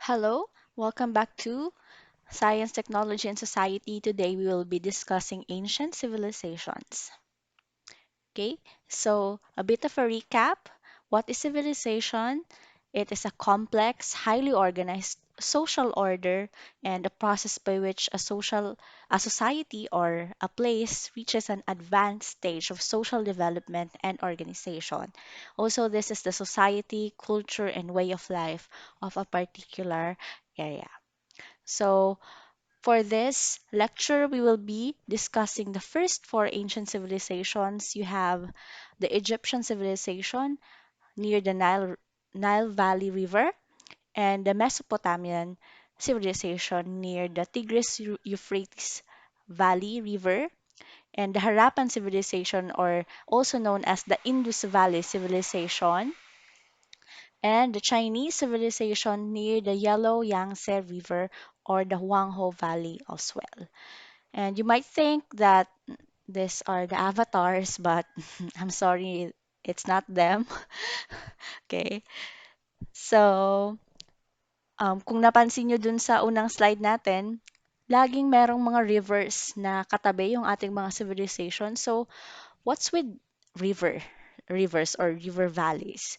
Hello, welcome back to Science, Technology, and Society. Today we will be discussing ancient civilizations. Okay, so a bit of a recap. What is civilization? It is a complex, highly organized social order and a process by which a society or a place reaches an advanced stage of social development and organization. Also, this is the society, culture, and way of life of a particular area. So, for this lecture, we will be discussing the first four ancient civilizations. You have the Egyptian civilization near the Nile Valley River, and the Mesopotamian civilization near the Tigris-Euphrates Valley River, and the Harappan civilization, or also known as the Indus Valley civilization, and the Chinese civilization near the Yellow Yangtze River or the Huanghe Valley as well. And you might think that these are the avatars, but I'm sorry, it's not them. Okay. So, kung napansin nyo dun sa unang slide natin, laging merong mga rivers na katabi yung ating mga civilization. So, what's with river? Rivers or river valleys?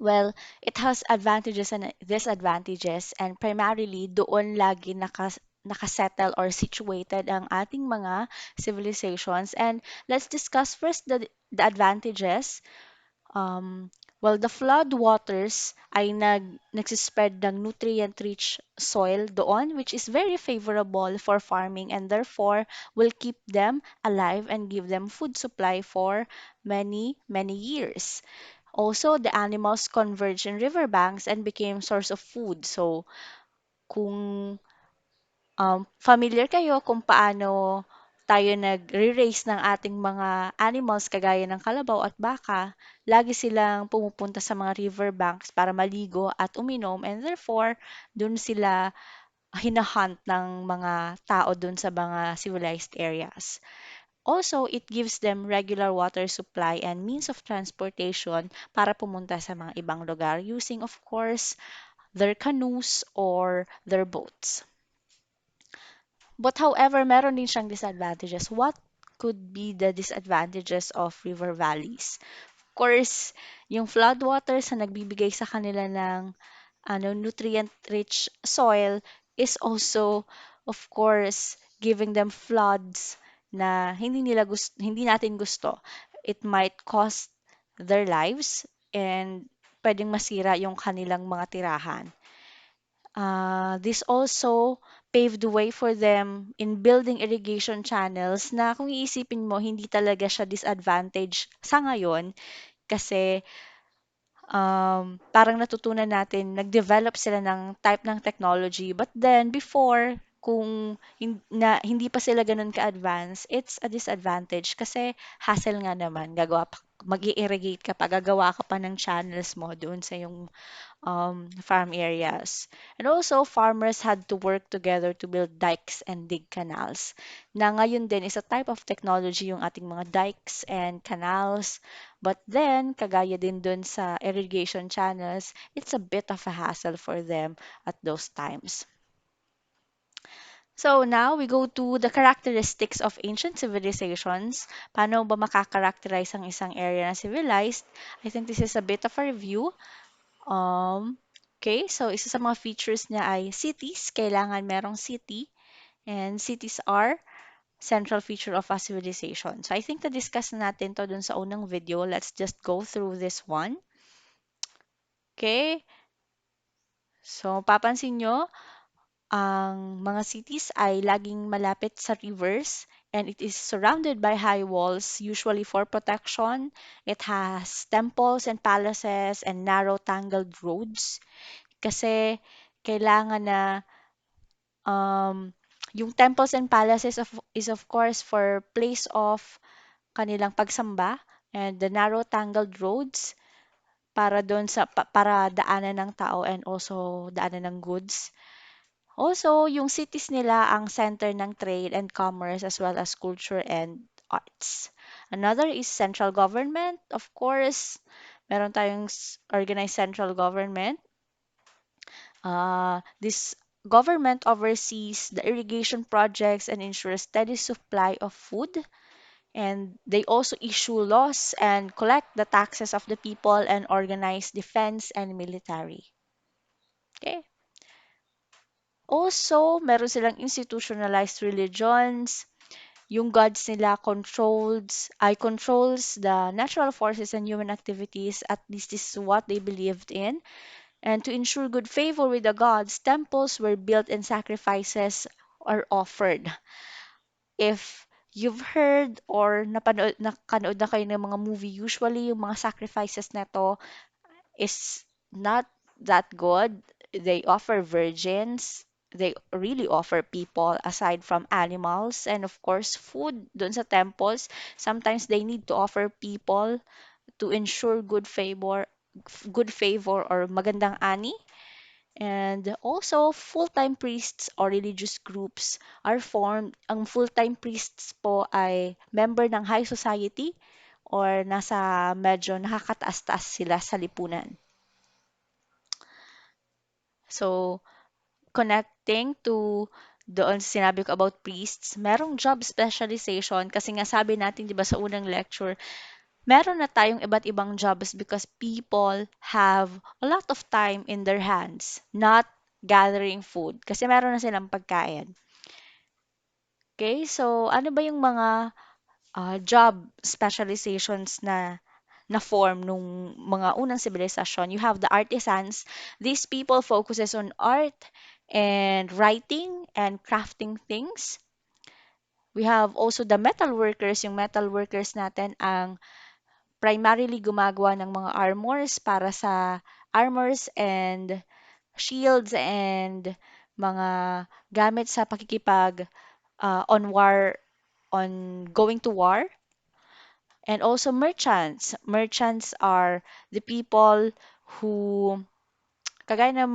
Well, it has advantages and disadvantages, and primarily doon lagi nakasettle or situated ang ating mga civilizations. And let's discuss first the advantages. Um, well, the flood waters ay nagsispread ng nutrient-rich soil doon, which is very favorable for farming and therefore will keep them alive and give them food supply for many, many years. Also, the animals converged in riverbanks and became source of food. So, kung familiar kayo kung paano tayo nagre-raise ng ating mga animals kagaya ng kalabaw at baka, lagi silang pumupunta sa mga riverbanks para maligo at uminom and therefore, dun sila hinahunt ng mga tao dun sa mga civilized areas. Also, it gives them regular water supply and means of transportation para pumunta sa mga ibang lugar using, of course, their canoes or their boats. But however, meron din siyang disadvantages. What could be the disadvantages of river valleys? Of course, yung floodwaters na nagbibigay sa kanila ng nutrient-rich soil is also, of course, giving them floods na hindi natin gusto. It might cost their lives and pwedeng masira yung kanilang mga tirahan. This also paved the way for them in building irrigation channels na kung iisipin mo, hindi talaga siya disadvantage sa ngayon kasi parang natutunan natin, nag-develop sila ng type ng technology. But then, before, kung hindi pa sila ganun ka-advance, it's a disadvantage kasi hassle nga naman. Mag-i-irrigate ka pa, gagawa ka pa ng channels mo doon sa yung farm areas. And also, farmers had to work together to build dikes and dig canals. Na ngayon din is a type of technology yung ating mga dikes and canals. But then, kagaya din dun sa irrigation channels, it's a bit of a hassle for them at those times. So now we go to the characteristics of ancient civilizations. Paano ba makakarakterize ang isang area na civilized? I think this is a bit of a review. Okay, so isa sa mga features niya ay cities. Kailangan merong city. And cities are central feature of a civilization. So I think na-discuss na natin to dun sa unang video. Let's just go through this one. Okay, so papansin nyo, ang mga cities ay laging malapit sa rivers and it is surrounded by high walls, usually for protection. It has temples and palaces and narrow tangled roads kasi kailangan na um, yung temples and palaces is of course for place of kanilang pagsamba and the narrow tangled roads para para daanan ng tao and also daanan ng goods. Also, yung cities nila ang center ng trade and commerce as well as culture and arts. Another is central government. Of course, meron tayong organized central government. This government oversees the irrigation projects and ensures steady supply of food. And they also issue laws and collect the taxes of the people and organize defense and military. Okay. Also, meron silang institutionalized religions. Yung gods nila controls the natural forces and human activities. At least this is what they believed in. And to ensure good favor with the gods, temples were built and sacrifices are offered. If you've heard or nakanood na kayo ng mga movie, usually yung mga sacrifices na to is not that good. They offer virgins. They really offer people aside from animals and of course food dun sa temples. Sometimes they need to offer people to ensure good favor or magandang ani. And also, full-time priests or religious groups are formed. Ang full-time priests po ay member ng high society or nasa medyo nakakataas-taas sila sa lipunan. So, connecting to doon sa sinabi ko about priests, merong job specialization kasi nga sabi natin 'di ba sa unang lecture, meron na tayong iba't ibang jobs because people have a lot of time in their hands, not gathering food kasi meron na silang pagkain. Okay, so ano ba yung mga job specializations na form nung mga unang sibilisasyon? You have the artisans. These people focuses on art and writing and crafting things. We have also the metal workers. Yung metal workers natin ang primarily gumagawa ng mga armors and shields and mga gamit sa pakikipag on war on going to war. And also merchants. Merchants are the people who kagaya ng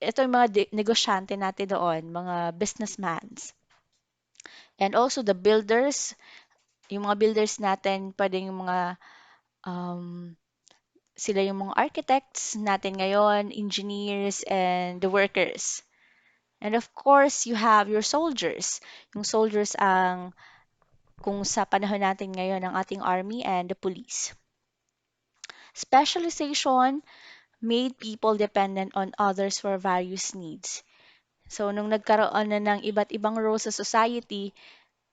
ito yung mga negosyante natin doon, mga businessmen. And also the builders, yung mga builders natin, pwedeng yung mga um, sila yung mga architects natin ngayon, engineers, and the workers. And of course, you have your soldiers. Yung soldiers ang kung sa panahon natin ngayon ang ating army and the police. Specialization made people dependent on others for various needs. So, nung nagkaroon na ng iba't ibang roles sa society,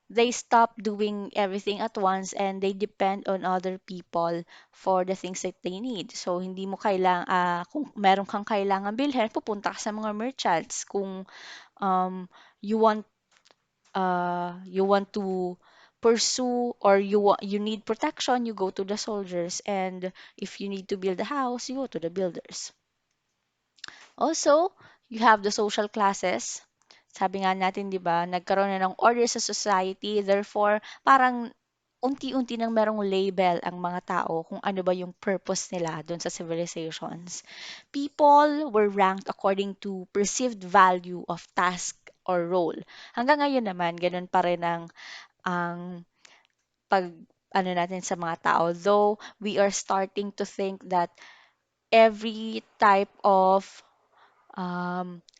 they stop doing everything at once and they depend on other people for the things that they need. So, hindi mo kung meron kang kailangan bilhin, pupunta ka sa mga merchants. Kung um, you want you want to pursue or you need protection, you go to the soldiers. And if you need to build a house, you go to the builders. Also, you have the social classes. Sabi nga natin, di ba, nagkaroon na ng order sa society. Therefore, parang unti-unti nang merong label ang mga tao kung ano ba yung purpose nila doon sa civilizations. People were ranked according to perceived value of task or role. Hanggang ngayon naman, ganun pa rin ang pag ano natin sa mga tao. Though we are starting to think that every type of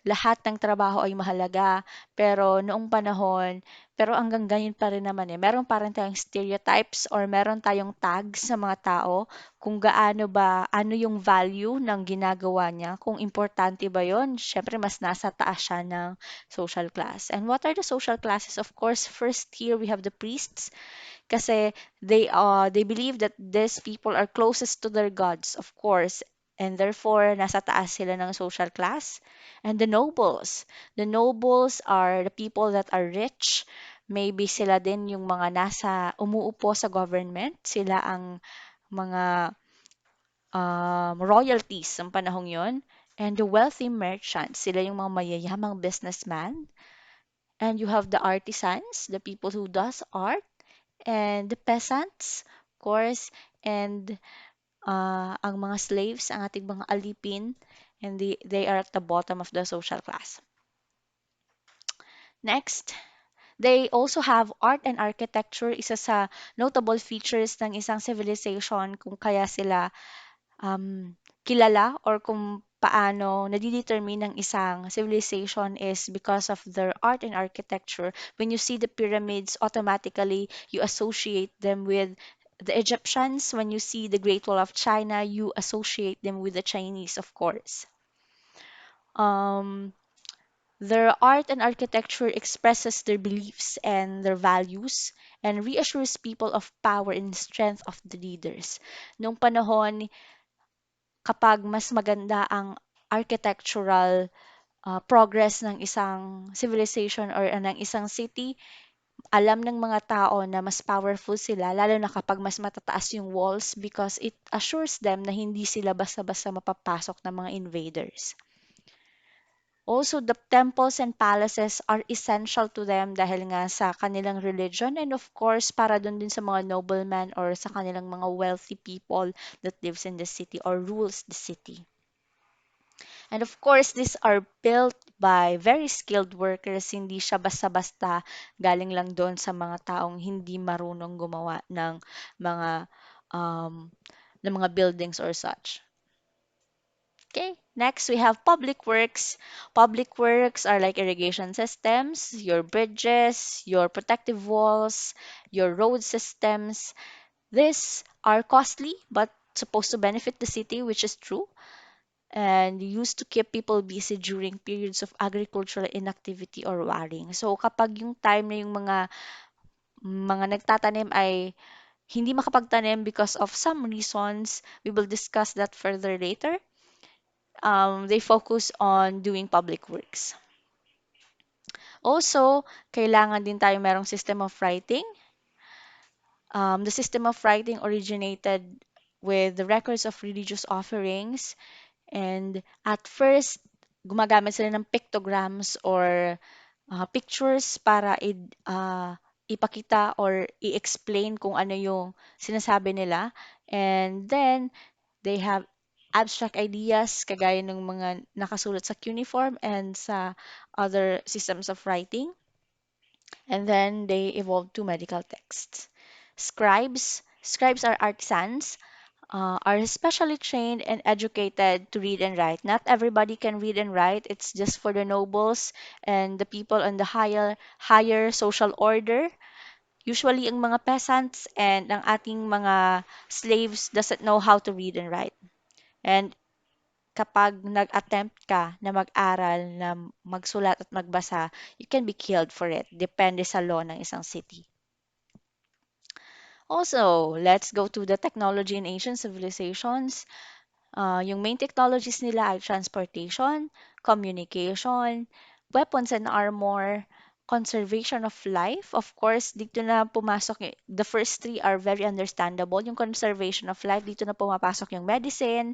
lahat ng trabaho ay mahalaga. Pero noong panahon, pero hanggang ganyan pa rin naman eh. Meron pa rin tayong stereotypes or meron tayong tags sa mga tao kung ano yung value ng ginagawa niya, kung importante ba yon. Syempre, mas nasa taas siya ng social class. And what are the social classes? Of course, first here we have the priests kasi they believe that these people are closest to their gods, of course, and therefore nasa taas sila ng social class. And the nobles are the people that are rich. Maybe sila din yung mga umuupo sa government. Sila ang mga royalties ng panahong yon. And the wealthy merchants, sila yung mga mayayamang businessman. And you have the artisans, the people who does art, and the peasants, of course, and ang mga slaves, ang ating mga alipin, and they are at the bottom of the social class. Next, they also have art and architecture, isa sa notable features ng isang civilization kung kaya sila kilala or kung paano nadidetermine ng isang civilization is because of their art and architecture. When you see the pyramids, automatically you associate them with the Egyptians. When you see the Great Wall of China, you associate them with the Chinese, of course. Um, their art and architecture expresses their beliefs and their values and reassures people of power and strength of the leaders. Noong panahon, kapag mas maganda ang architectural progress ng isang civilization or ng isang city, alam ng mga tao na mas powerful sila, lalo na kapag mas matataas yung walls because it assures them na hindi sila basta-basta mapapasok ng mga invaders. Also, the temples and palaces are essential to them dahil nga sa kanilang religion and of course, para dun din sa mga noblemen or sa kanilang mga wealthy people that lives in the city or rules the city. And of course, these are built by very skilled workers. Hindi siya basta-basta galing lang doon sa mga taong hindi marunong gumawa um, ng mga buildings or such. Okay, next we have public works. Public works are like irrigation systems, your bridges, your protective walls, your road systems. These are costly but supposed to benefit the city, which is true, and used to keep people busy during periods of agricultural inactivity or warring. So kapag yung time na yung mga nagtatanim ay hindi makapagtanim because of some reasons, we will discuss that further later. They focus on doing public works. Also, kailangan din tayo merong system of writing. The system of writing originated with the records of religious offerings. And at first, gumagamit sila ng pictograms or pictures para ipakita or i-explain kung ano yung sinasabi nila. And then, they have abstract ideas kagaya ng mga nakasulat sa cuneiform and sa other systems of writing. And then they evolved to medical texts. Scribes are artisans, are specially trained and educated to read and write. Not everybody can read and write. It's just for the nobles and the people on the higher social order. Usually, ang mga peasants and ang ating mga slaves doesn't know how to read and write. And kapag nag-attempt ka na mag-aral, na magsulat at magbasa, you can be killed for it. Depende sa law ng isang city. Also, let's go to the technology in ancient civilizations. Yung main technologies nila ay transportation, communication, weapons and armor, conservation of life. Of course, dito na pumasok, the first three are very understandable. Yung conservation of life, dito na pumapasok yung medicine,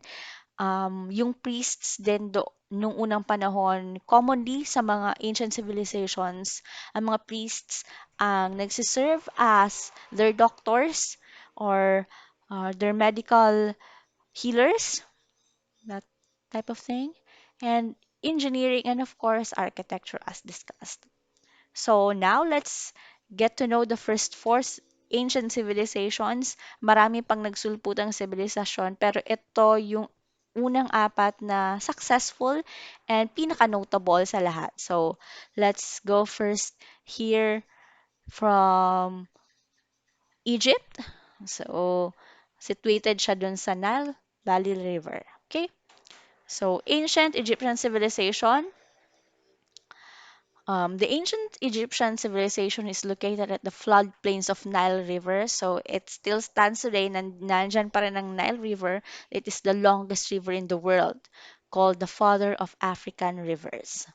yung priests din nung unang panahon, commonly sa mga ancient civilizations, ang mga priests ang nagsiserve as their doctors or their medical healers, that type of thing, and engineering, and of course, architecture, as discussed. So now let's get to know the first four ancient civilizations. Marami pang nagsulputang sibilisasyon, pero ito yung unang apat na successful and pinaka-notable sa lahat. So let's go first here from Egypt. So situated siya dun sa Nile Valley River. Okay? So ancient Egyptian civilization. The ancient Egyptian civilization is located at the floodplains of Nile River. So it still stands today. Nandyan pa rin ang Nile River. It is the longest river in the world, called the father of African rivers.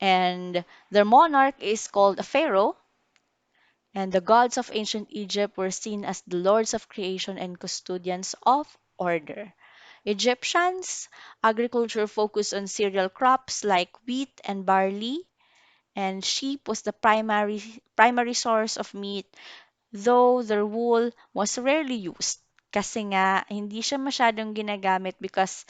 And their monarch is called a pharaoh. And the gods of ancient Egypt were seen as the lords of creation and custodians of order. Egyptians' agriculture focused on cereal crops like wheat and barley, and sheep was the primary source of meat, though their wool was rarely used. Kasi nga, hindi siya masyadong ginagamit because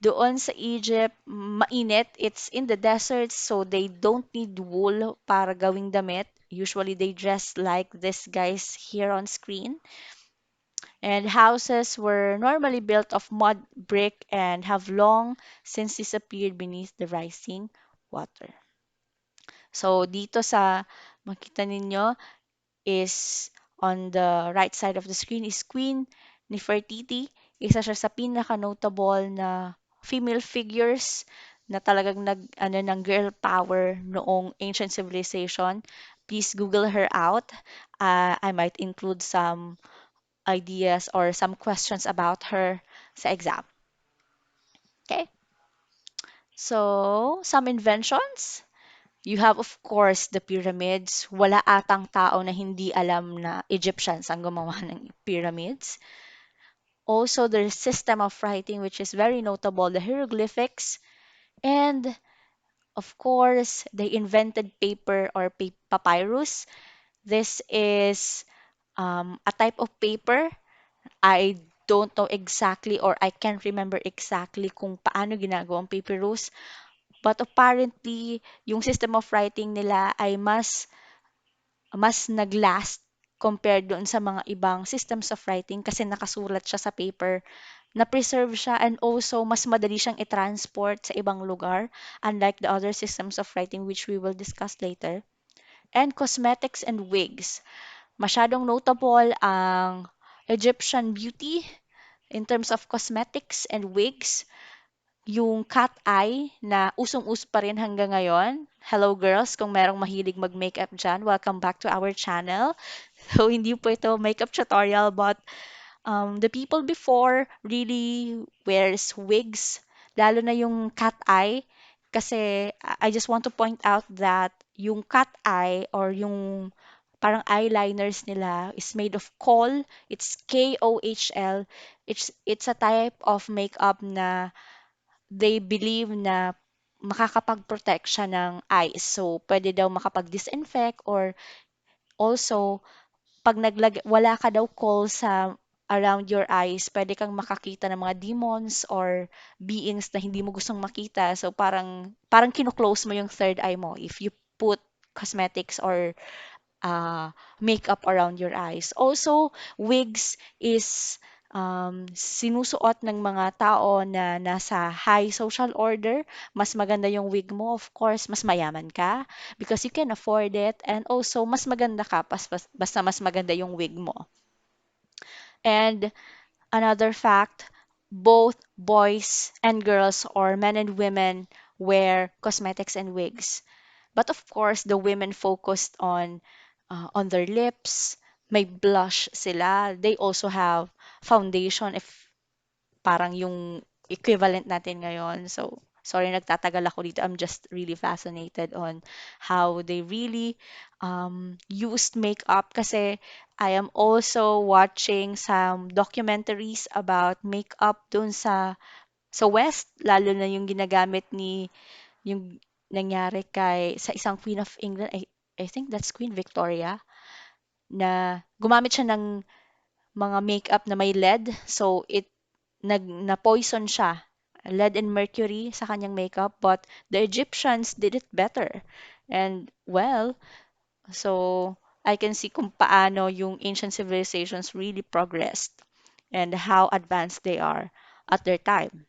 doon sa Egypt, mainit. It's in the desert, so they don't need wool para gawing damit. Usually, they dress like these guys here on screen. And houses were normally built of mud, brick, and have long since disappeared beneath the rising water. So dito sa makita ninyo is on the right side of the screen is Queen Nefertiti. Isa siya sa pinaka-notable na female figures na talagang ano ng girl power noong ancient civilization. Please Google her out. I might include some ideas or some questions about her sa exam. Okay? So, some inventions. You have, of course, the pyramids. Wala atang tao na hindi alam na Egyptians ang gumawa ng pyramids. Also, the system of writing, which is very notable, the hieroglyphics. And, of course, they invented paper or papyrus. This is a type of paper. I don't know exactly or I can't remember exactly kung paano ginagawa ang papyrus. But apparently, yung system of writing nila ay mas nag-last compared doon sa mga ibang systems of writing kasi nakasulat siya sa paper, na-preserve siya and also mas madali siyang i-transport sa ibang lugar unlike the other systems of writing which we will discuss later. And cosmetics and wigs. Masyadong notable ang Egyptian beauty in terms of cosmetics and wigs. Yung cat eye na usong-uso pa rin hanggang ngayon. Hello girls, kung merong mahilig mag-makeup dyan, welcome back to our channel. So, hindi po ito makeup tutorial, but the people before really wears wigs, lalo na yung cat eye. Kasi I just want to point out that yung cat eye or yung parang eyeliners nila is made of kohl. It's KOHL. It's a type of makeup na they believe na makakapag-protect siya ng eyes. So, pwede daw makapag-disinfect or also, pag wala ka daw call sa around your eyes, pwede kang makakita ng mga demons or beings na hindi mo gustong makita. So, parang kino-close mo yung third eye mo if you put cosmetics or uh, makeup around your eyes. Also, wigs is sinusuot ng mga tao na nasa high social order. Mas maganda yung wig mo, of course, mas mayaman ka because you can afford it. And also, mas maganda ka basta mas maganda yung wig mo. And another fact, both boys and girls or men and women wear cosmetics and wigs. But of course, the women focused on their lips, may blush sila. They also have foundation if parang yung equivalent natin ngayon. So, sorry nagtatagal ako dito. I'm just really fascinated on how they really used makeup kasi I am also watching some documentaries about makeup dun sa West, lalo na yung ginagamit yung nangyari sa isang Queen of England, I think that's Queen Victoria, na gumamit siya ng mga makeup na may lead. So, na-poison siya. Lead and mercury sa kanyang makeup. But the Egyptians did it better. And, well, so I can see kung paano yung ancient civilizations really progressed and how advanced they are at their time.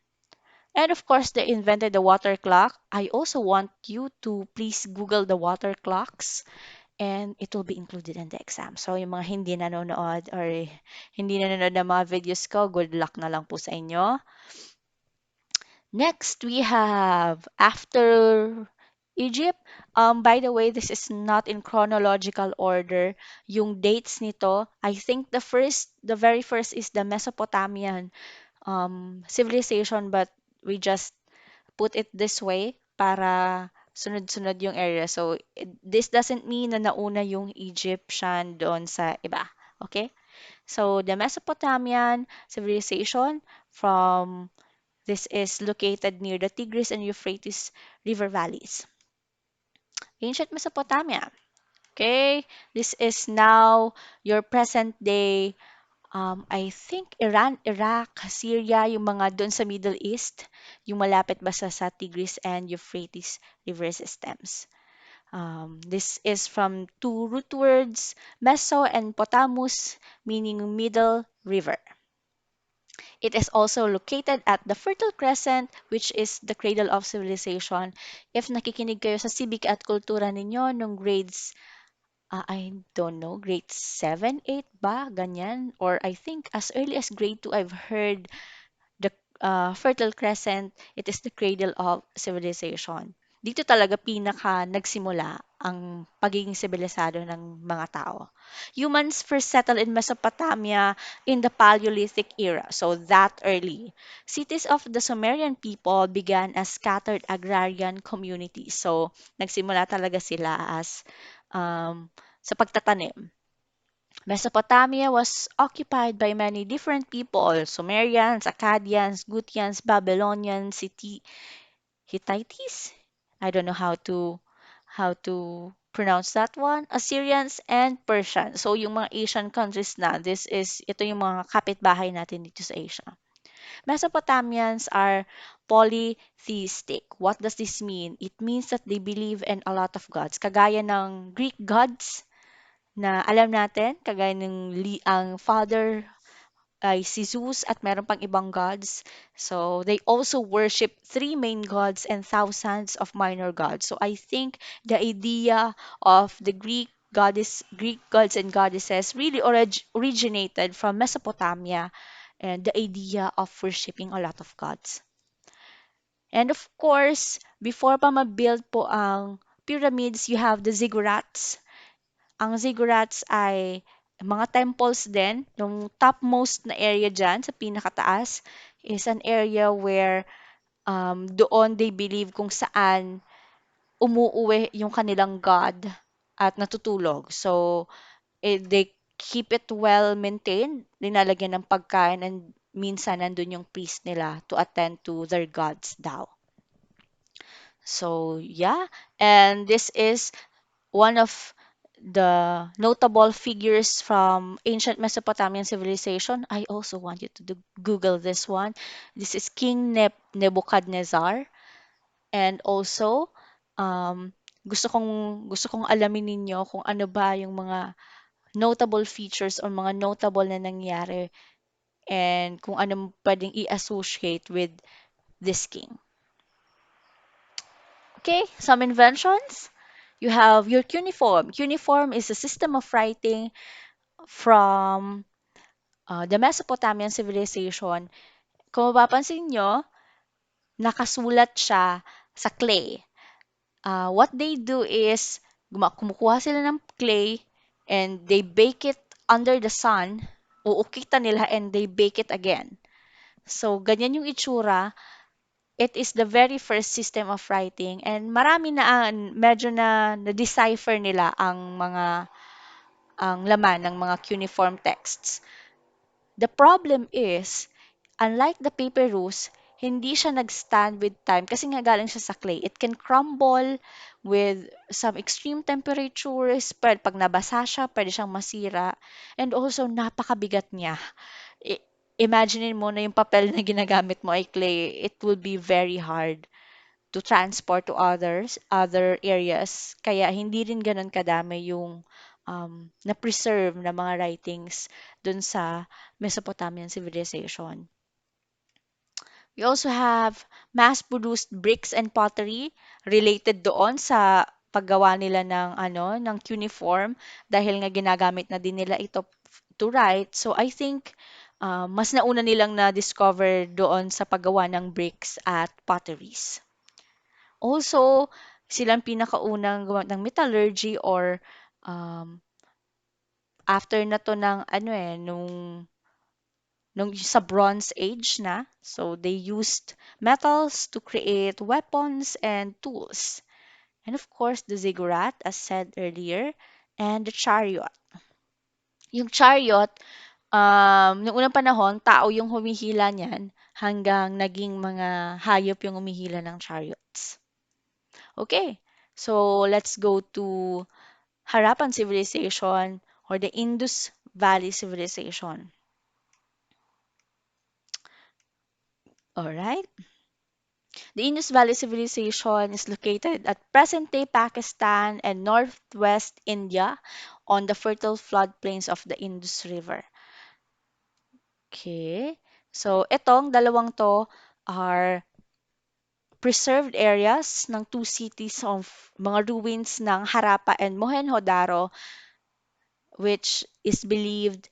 And of course, they invented the water clock. I also want you to please Google the water clocks and it will be included in the exam. So, yung mga hindi nanonood or hindi nanonood ng mga videos ko, good luck na lang po sa inyo. Next, we have after Egypt. By the way, this is not in chronological order. Yung dates nito, I think the very first is the Mesopotamian civilization, but we just put it this way para sunod-sunod yung area. So, this doesn't mean na nauna yung Egyptian doon sa iba. Okay? So, the Mesopotamian civilization from this is located near the Tigris and Euphrates river valleys. Ancient Mesopotamia. Okay? This is now your present day I think Iran, Iraq, Syria, yung mga doon sa Middle East, yung malapit basta sa Tigris and Euphrates river systems. This is from two root words, Meso and Potamus, meaning middle river. It is also located at the Fertile Crescent, which is the cradle of civilization. If nakikinig kayo sa civic at kultura ninyo nung grades, I don't know, grade 7, 8 ba? Ganyan. Or I think as early as grade 2, I've heard the Fertile Crescent, it is the cradle of civilization. Dito talaga pinaka nagsimula ang pagiging sibilisado ng mga tao. Humans first settled in Mesopotamia in the Paleolithic era, so that early. Cities of the Sumerian people began as scattered agrarian communities. So, nagsimula talaga sila as sa pagtatanim. Mesopotamia was occupied by many different people: Sumerians, Akkadians, Gutians, Babylonians, Hittites. I don't know how to pronounce that one. Assyrians and Persians. So yung mga Asian countries na, ito yung mga kapitbahay natin dito sa Asia. Mesopotamians are polytheistic. What does this mean? It means that they believe in a lot of gods. Kagaya ng Greek gods, na alam natin, kagaya ng ang father ay si Zeus at meron pang ibang gods. So, they also worship three main gods and thousands of minor gods. So, I think the idea of the Greek gods and goddesses really originated from Mesopotamia and the idea of worshiping a lot of gods. And of course, before pa ma-build po ang pyramids, you have the ziggurats. Ang ziggurats ay mga temples din. Yung topmost na area dyan, sa pinakataas, is an area where doon they believe kung saan umuuwi yung kanilang god at natutulog. So, they keep it well maintained. Linalagyan ng pagkain and minsan nandun yung priest nila to attend to their gods daw. So, yeah. And this is one of the notable figures from ancient Mesopotamian civilization. I also want you to Google this one. This is King Nebuchadnezzar. And also, um, gusto kong alamin ninyo kung ano ba yung mga notable features or mga notable na nangyari and kung ano pwedeng i-associate with this king. Okay, some inventions. You have your cuneiform. Cuneiform is a system of writing from the Mesopotamian civilization. Kung mapapansin nyo, nakasulat siya sa clay. What they do is, kumukuha sila ng clay and they bake it under the sun, uukitan nila and they bake it again. So, ganyan yung itsura. It is the very first system of writing and marami na medyo na-decipher nila ang laman ng mga cuneiform texts. The problem is, unlike the papyrus, hindi siya nag-stand with time kasi nga galing siya sa clay. It can crumble with some extreme temperatures, pero pag nabasa siya, pwede siyang masira. And also, napakabigat niya. I- Imagine mo na yung papel na ginagamit mo ay clay, it will be very hard to transport to other areas. Kaya hindi rin ganun kadami yung na-preserve na mga writings dun sa Mesopotamian civilization. We also have mass-produced bricks and pottery related doon sa paggawa nila ng cuneiform dahil nga ginagamit na din nila ito to write. So I think mas nauna nilang na-discover doon sa paggawa ng bricks at potteries. Also, silang pinakaunang gumamit ng metallurgy or um, after na to ng nung sa Bronze Age na. So, they used metals to create weapons and tools. And of course, the ziggurat, as said earlier, and the chariot. Yung chariot, noong unang panahon, tao yung humihila niyan hanggang naging mga hayop yung humihila ng chariots. Okay, so let's go to Harappan civilization or the Indus Valley civilization. All right. The Indus Valley civilization is located at present-day Pakistan and northwest India on the fertile floodplains of the Indus River. Okay. So, itong dalawang to are preserved areas ng two cities of mga ruins ng Harappa and Mohenjo-daro, which is believed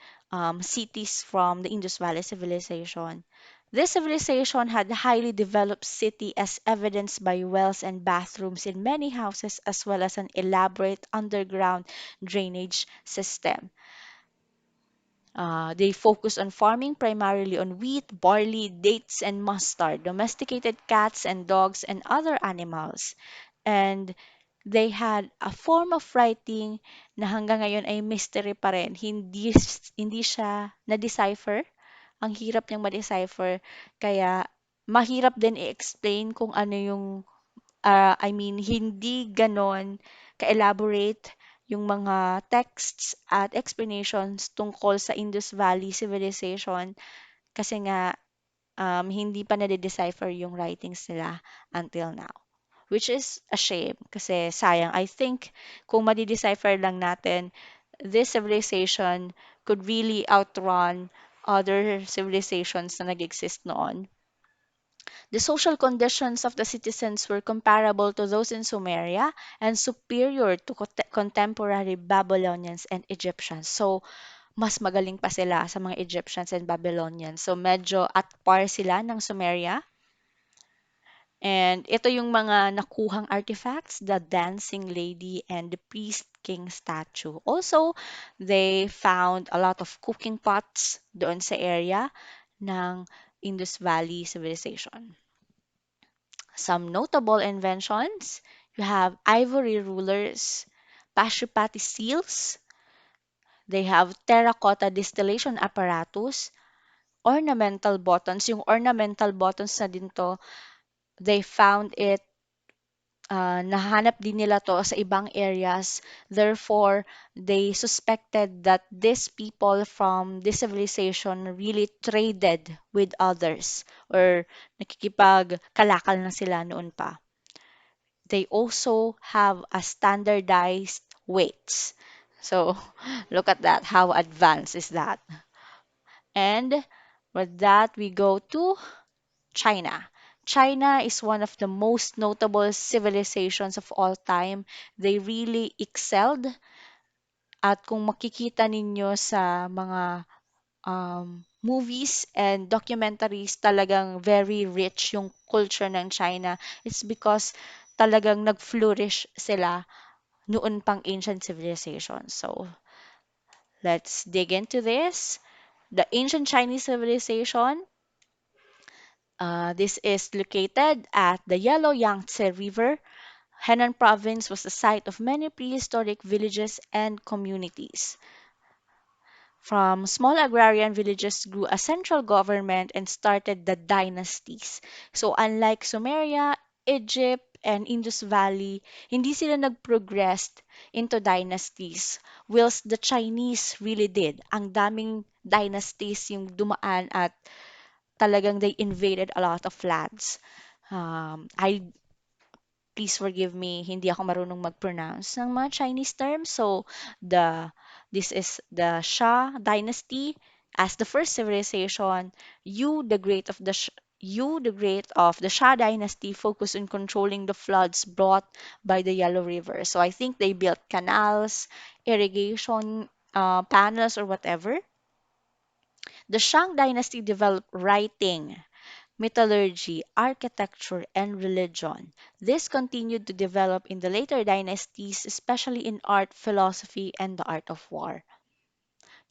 cities from the Indus Valley civilization. This civilization had a highly developed city as evidenced by wells and bathrooms in many houses as well as an elaborate underground drainage system. They focus on farming primarily on wheat, barley, dates, and mustard, domesticated cats and dogs, and other animals. And they had a form of writing na hanggang ngayon ay mystery pa rin. Hindi siya na-decipher. Ang hirap niyang ma-decipher. Kaya mahirap din i-explain kung ano yung I mean, hindi ganon ka-elaborate yung mga texts at explanations tungkol sa Indus Valley Civilization kasi nga hindi pa nade-decipher yung writings nila until now. Which is a shame kasi sayang. I think kung madi-decipher lang natin, this civilization could really outrun other civilizations na nag-exist noon. The social conditions of the citizens were comparable to those in Sumeria and superior to contemporary Babylonians and Egyptians. So, mas magaling pa sila sa mga Egyptians and Babylonians. So, medyo at par sila ng Sumeria. And ito yung mga nakuhang artifacts, the dancing lady and the priest king statue. Also, they found a lot of cooking pots doon sa area ng Indus Valley civilization. Some notable inventions, you have ivory rulers, Pashupati seals, they have terracotta distillation apparatus, ornamental buttons. Yung ornamental buttons na din to, they found it, nahanap din nila to sa ibang areas. Therefore, they suspected that these people from this civilization really traded with others or nakikipag-kalakal na sila noon pa. They also have a standardized weights. So look at that. How advanced is that? And with that, we go to China. China is one of the most notable civilizations of all time. They really excelled. At kung makikita ninyo sa mga movies and documentaries, talagang very rich yung culture ng China. It's because talagang nag-flourish sila noon pang ancient civilization. So, let's dig into this. The ancient Chinese civilization, this is located at the Yellow Yangtze River. Henan province was the site of many prehistoric villages and communities. From small agrarian villages grew a central government and started the dynasties. So unlike Sumeria, Egypt, and Indus Valley, hindi sila nag-progress into dynasties, whilst the Chinese really did. Ang daming dynasties yung dumaan at talagang they invaded a lot of lands. I please forgive me, hindi ako marunong mag-pronounce ng mga Chinese terms. So, this is the Shah dynasty as the first civilization. You, the great of the Shah dynasty, focused on controlling the floods brought by the Yellow River. So, I think they built canals, irrigation panels, or whatever. The Shang dynasty developed writing, metallurgy, architecture, and religion. This continued to develop in the later dynasties, especially in art, philosophy, and the art of war.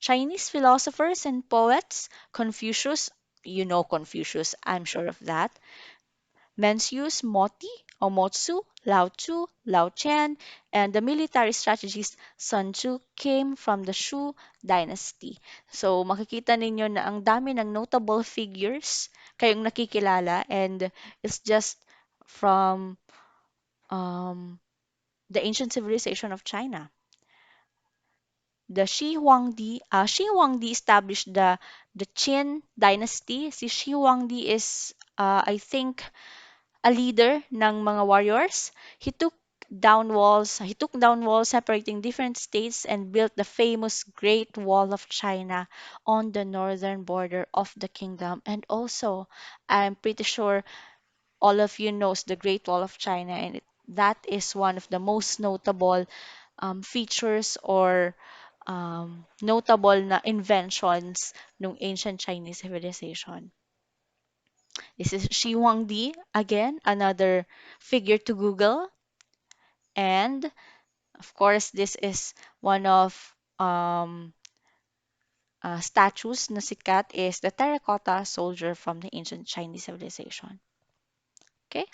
Chinese philosophers and poets, Confucius, you know Confucius, I'm sure of that, Mencius Moti or Motsu, Lao Tzu, Lao Chen, and the military strategist Sun Tzu came from the Shu dynasty. So makikita ninyo na ang dami ng notable figures kayong nakikilala and it's just from um, the ancient civilization of China. The Shi Huangdi established the Qin dynasty. Si Shi Huangdi is, I think, a leader ng mga warriors. He took He took down walls separating different states and built the famous Great Wall of China on the northern border of the kingdom. And also, I'm pretty sure all of you knows the Great Wall of China, and that is one of the most notable features or notable na inventions ng ancient Chinese civilization. This is Shi Huangdi, again, another figure to Google. And of course, this is one of statues na sikat is the terracotta soldier from the ancient Chinese civilization. Okay?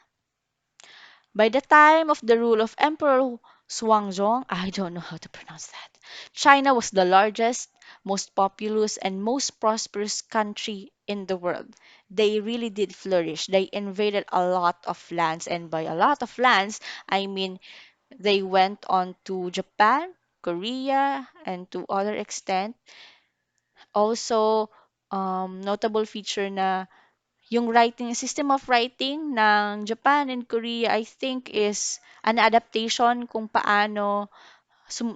By the time of the rule of Emperor Xuanzong, I don't know how to pronounce that, China was the largest, most populous, and most prosperous country in the world. They really did flourish. They invaded a lot of lands, and by a lot of lands, I mean they went on to Japan, Korea, and to other extent. Also, notable feature na yung writing, system of writing ng Japan and Korea, I think is an adaptation kung paano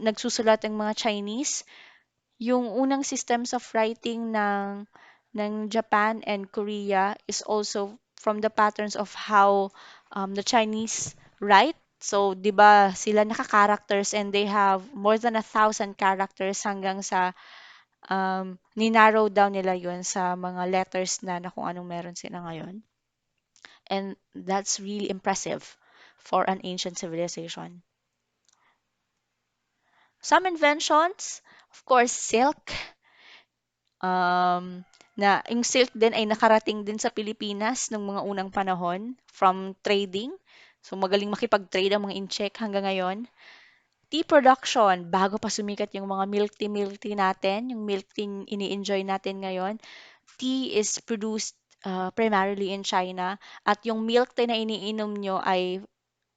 nagsusulat ang mga Chinese. Yung unang systems of writing ng Japan and Korea is also from the patterns of how the Chinese write. So, 'di ba, sila naka-characters and they have more than 1,000 characters hanggang sa ni-narrow down nila yun sa mga letters na kung anong meron sila ngayon. And that's really impressive for an ancient civilization. Some inventions, of course, silk. Na yung silk din ay nakarating din sa Pilipinas nung mga unang panahon from trading. So magaling makipag-trade ang mga incheck hanggang ngayon. Tea production, bago pa sumikat yung mga milk tea natin, yung milk tea ini-enjoy natin ngayon, tea is produced primarily in China. At yung milk tea na iniinom nyo ay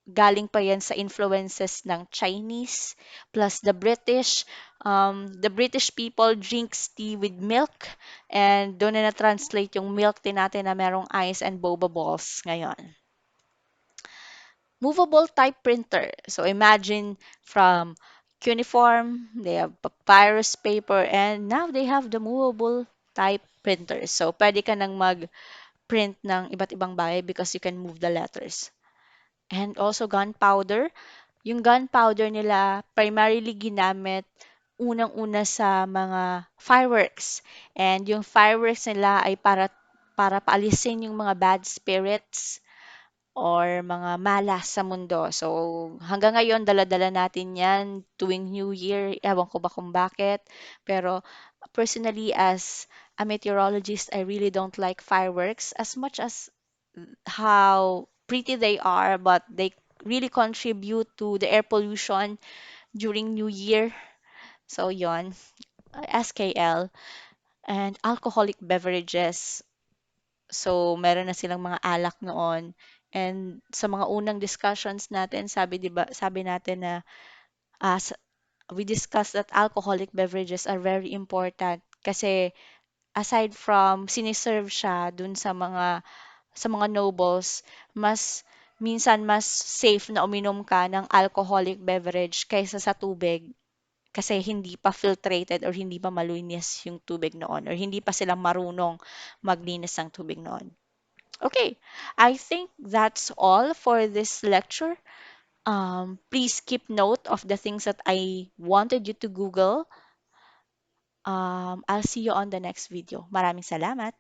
galing pa yan sa influences ng Chinese plus the British. The British people drinks tea with milk and doon na na-translate yung milk tea natin na merong ice and boba balls ngayon. Movable type printer. So imagine from cuneiform, they have papyrus paper, and now they have the movable type printers. So pwede ka nang mag-print ng iba't ibang bagay because you can move the letters. And also gunpowder. Yung gunpowder nila primarily ginamit unang-una sa mga fireworks. And yung fireworks nila ay para paalisin yung mga bad spirits or mga malas sa mundo. So, hanggang ngayon, dala-dala natin yan tuwing New Year. Ewan ko ba kung bakit. Pero, personally, as a meteorologist, I really don't like fireworks as much as how pretty they are, but they really contribute to the air pollution during New Year. So, yon, SKL. And alcoholic beverages. So, meron na silang mga alak noon. And sa mga unang discussions natin, sabi, 'di ba, sabi natin na as we discussed that alcoholic beverages are very important kasi aside from siniserve siya dun sa mga nobles, minsan mas safe na uminom ka ng alcoholic beverage kaysa sa tubig kasi hindi pa filtrated or hindi pa malunis yung tubig noon or hindi pa sila marunong maglinis ng tubig noon. Okay, I think that's all for this lecture. Please keep note of the things that I wanted you to Google. I'll see you on the next video. Maraming salamat.